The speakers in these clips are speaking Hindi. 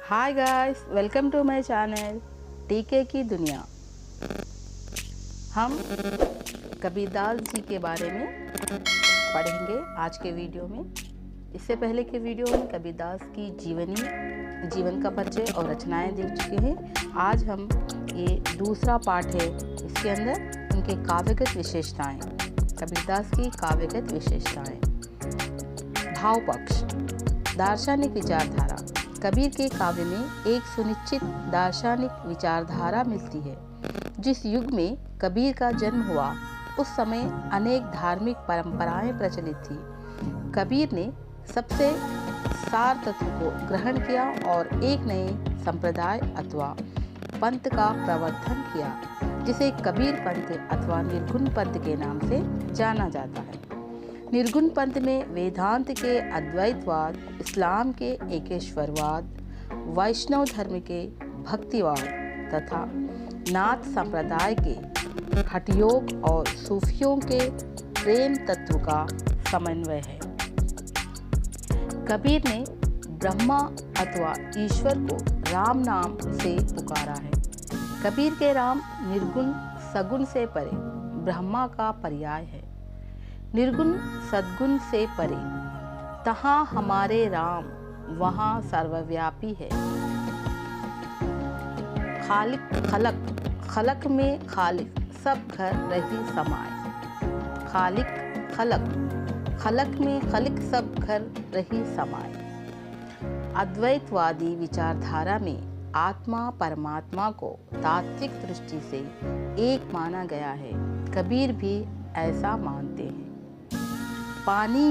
Hi guys, welcome to my channel TK की दुनिया। हम कबीरदास जी के बारे में पढ़ेंगे आज के वीडियो में। इससे पहले के वीडियो में कबीरदास की जीवन का परिचय और रचनाएं देख चुके हैं। आज हम ये दूसरा पार्ट है, इसके अंदर उनके काव्यगत विशेषताएं, कबीरदास की काव्यगत विशेषताएं। भाव पक्ष, दार्शनिक विचारधारा। कबीर के काव्य में एक सुनिश्चित दार्शनिक विचारधारा मिलती है। जिस युग में कबीर का जन्म हुआ उस समय अनेक धार्मिक परंपराएं प्रचलित थी। कबीर ने सबसे सार तत्व को ग्रहण किया और एक नए संप्रदाय अथवा पंथ का प्रवर्तन किया, जिसे कबीर पंथ अथवा निर्गुण पंथ के नाम से जाना जाता है। निर्गुण पंथ में वेदांत के अद्वैतवाद, इस्लाम के एकेश्वरवाद, वैष्णव धर्म के भक्तिवाद तथा नाथ संप्रदाय के हठयोग और सूफियों के प्रेम तत्व का समन्वय है। कबीर ने ब्रह्मा अथवा ईश्वर को राम नाम से पुकारा है। कबीर के राम निर्गुण सगुण से परे ब्रह्मा का पर्याय है। निर्गुण सद्गुण से परे तहाँ हमारे राम वहाँ सर्वव्यापी है। खालिक खलक, खलक में खालिक सब घर रही समाए। खालिक खलक, खलक में खलिक सब घर रही समाए। अद्वैतवादी विचारधारा में आत्मा परमात्मा को तात्विक दृष्टि से एक माना गया है। कबीर भी ऐसा मानते हैं। पानी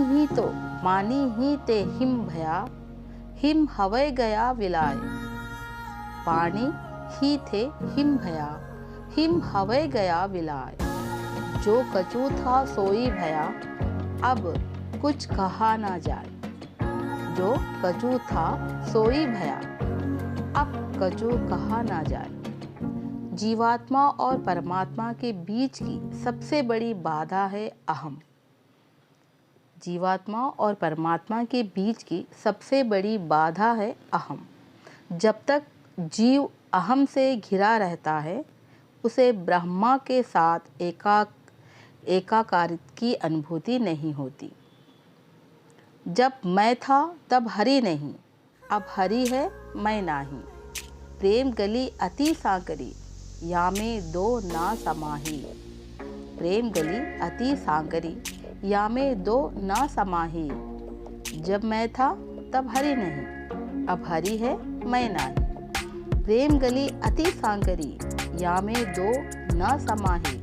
ही ते हिम भया, हिम हवै गया विलाय। पानी ही थे हिम भया, हिम हवै गया विलाय। जो कचू था सोई भया, अब कुछ कहा ना जाए। जो कचू था सोई भया, अब कचू कहा ना जाए। जीवात्मा और परमात्मा के बीच की सबसे बड़ी बाधा है अहम। जीवात्मा और परमात्मा के बीच की सबसे बड़ी बाधा है अहम। जब तक जीव अहम से घिरा रहता है, उसे ब्रह्मा के साथ एकाकारित की अनुभूति नहीं होती। जब मैं था तब हरि नहीं, अब हरि है मैं नाही। प्रेम गली अति सांकरी, या में दो ना समाही। प्रेम गली अति सांकरी, या में दो ना समाही। जब मैं था तब हरि नहीं, अब हरि है मैं नाही। प्रेम गली अति सांकरी, या में दो ना समाही।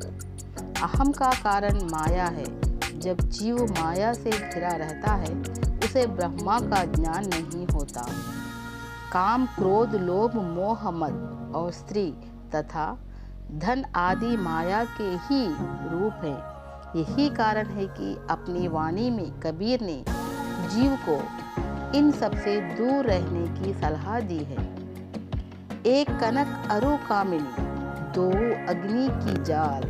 अहम का कारण माया है। जब जीव माया से घिरा रहता है, उसे ब्रह्मा का ज्ञान नहीं होता। काम, क्रोध, लोभ, मोह, मद और स्त्री तथा धन आदि माया के ही रूप हैं। यही कारण है कि अपनी वाणी में कबीर ने जीव को इन सब से दूर रहने की सलाह दी है। एक कनक अरु कामिनी, दो अग्नि की जाल।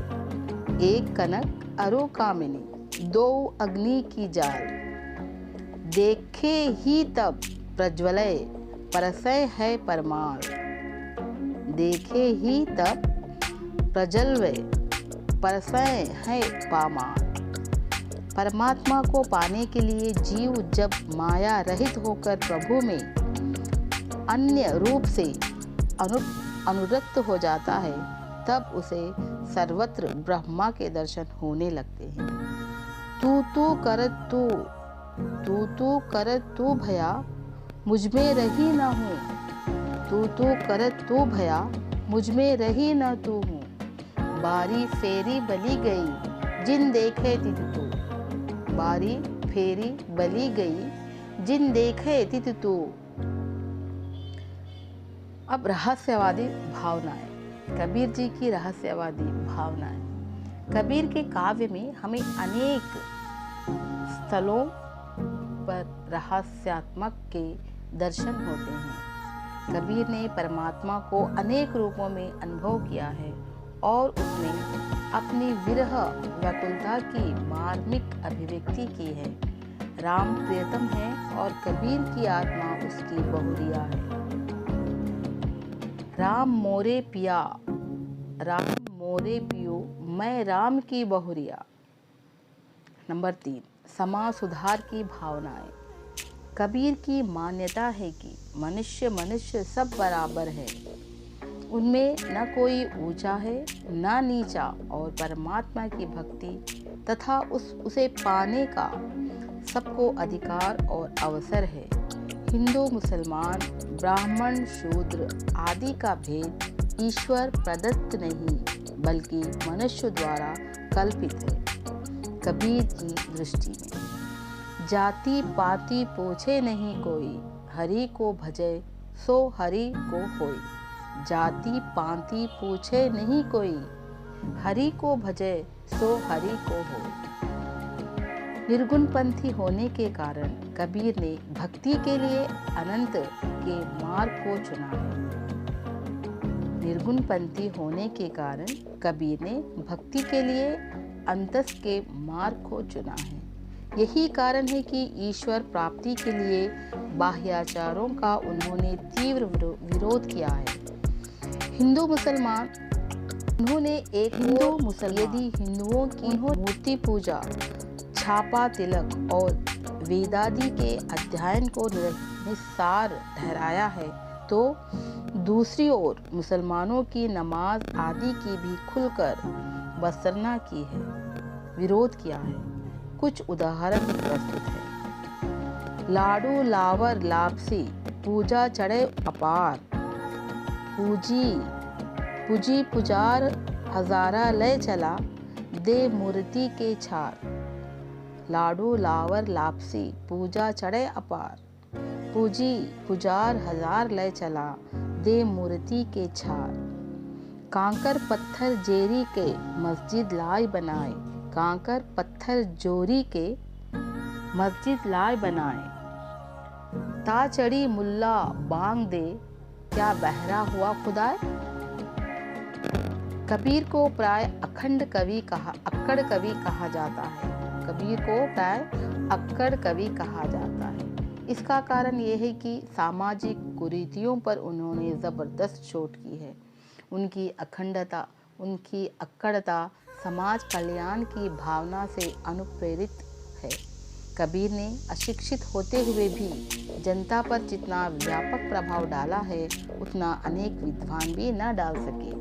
एक कनक अरु कामिनी, दो अग्नि की जाल। देखे ही तब प्रज्वलय, परसय है परमाल। देखे ही तब प्रज्वलय, परसय है पामाल। परमात्मा को पाने के लिए जीव जब माया रहित होकर प्रभु में अन्य रूप से अनुरक्त हो जाता है, तब उसे सर्वत्र ब्रह्मा के दर्शन होने लगते हैं। तू करत तू भया, मुझमें रही न हूँ। तू करत तू भया, मुझमें रही न तू हूँ। बारी फेरी बली गई, जिन देखे तित तू। बारी फेरी बली गई, जिन देखे तित तू। अब रहस्यवादी भावनाएं, कबीर जी की रहस्यवादी भावनाएं। कबीर के काव्य में हमें अनेक स्थलों पर रहस्यात्मक के दर्शन होते हैं। कबीर ने परमात्मा को अनेक रूपों में अनुभव किया है और उसने अपनी विरह व्याकुलता की मार्मिक अभिव्यक्ति की है। राम प्रियतम है और कबीर की आत्मा उसकी बहुरिया है। राम मोरे पिया, राम मोरे पियो, मैं राम की बहुरिया। नंबर 3, समाज सुधार की भावनाएं। कबीर की मान्यता है कि मनुष्य मनुष्य सब बराबर है, उनमें न कोई ऊंचा है न नीचा, और परमात्मा की भक्ति तथा उसे पाने का सबको अधिकार और अवसर है। हिंदू मुसलमान ब्राह्मण शूद्र आदि का भेद ईश्वर प्रदत्त नहीं बल्कि मनुष्य द्वारा कल्पित है। कबीर की दृष्टि में जाति पाति पूछे नहीं कोई, हरि को भजे सो हरि को होय। जाति पाति पूछे नहीं कोई, हरि को भजे सो हरि को होय। निर्गुणपंथी होने के कारण कबीर ने भक्ति के लिए अनंत के मार्ग को चुना है। निर्गुणपंथी होने के कारण कबीर ने भक्ति के लिए अंतस के मार्ग को चुना है। यही कारण है कि ईश्वर प्राप्ति के लिए बाह्याचारों का उन्होंने तीव्र विरोध किया है। हिंदू मुसलमान उन्होंने एक हिंदू मुसलमान यदि हिंदुओं की मूर्ति पूजा, छापा तिलक और वेदादि के अध्ययन को निस्सार ठहराया है, तो दूसरी ओर मुसलमानों की नमाज आदि की भी खुलकर बसरना की है, विरोध किया है। कुछ उदाहरण प्रस्तुत है। लाडू लावर लापसी, पूजा चढ़े अपार, पूजी पुजार हजारा लय चला, दे मूर्ति के छार। लाडू लावर लापसी, पूजा चढ़े अपार, पूजी पुजार हजार लय चला, दे मूर्ति के छार। कांकर पत्थर जेरी के मस्जिद लाय बनाए, कांकर पत्थर जोरी के मस्जिद लाय बनाए। ता चढ़ी मुल्ला बांग दे, क्या बहरा हुआ खुदाए। कबीर को प्राय अक्कड़ कवि कहा जाता है। कबीर को प्राय अक्कड़ कवि कहा जाता है। इसका कारण यह है कि सामाजिक कुरीतियों पर उन्होंने जबरदस्त चोट की है। उनकी अखंडता, उनकी अक्कड़ता समाज कल्याण की भावना से अनुप्रेरित है। कबीर ने अशिक्षित होते हुए भी जनता पर जितना व्यापक प्रभाव डाला है, उतना अनेक विद्वान भी न डाल सके।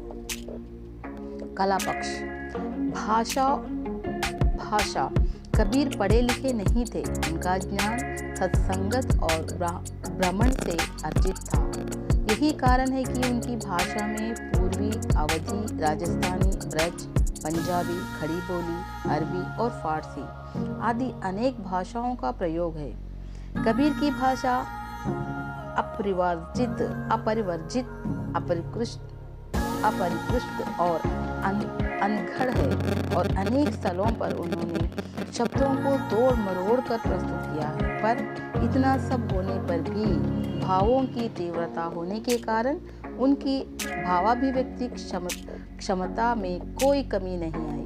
कला पक्ष। भाषा कबीर पढ़े लिखे नहीं थे। उनका ज्ञान सत्संगत और ब्राह्मण से अर्जित था। यही कारण है कि उनकी भाषा में पूर्वी, अवधी, राजस्थानी, ब्रज, पंजाबी, खड़ी बोली, अरबी और फारसी आदि अनेक भाषाओं का प्रयोग है। कबीर की भाषा अपरिष्कृत और अनघड़ है और अनेक स्थलों पर उन्होंने शब्दों को तोड़ मरोड़ कर प्रस्तुत किया है। पर इतना सब होने पर भी भावों की तीव्रता होने के कारण उनकी भावाभिव्यक्ति क्षमता में कोई कमी नहीं आई।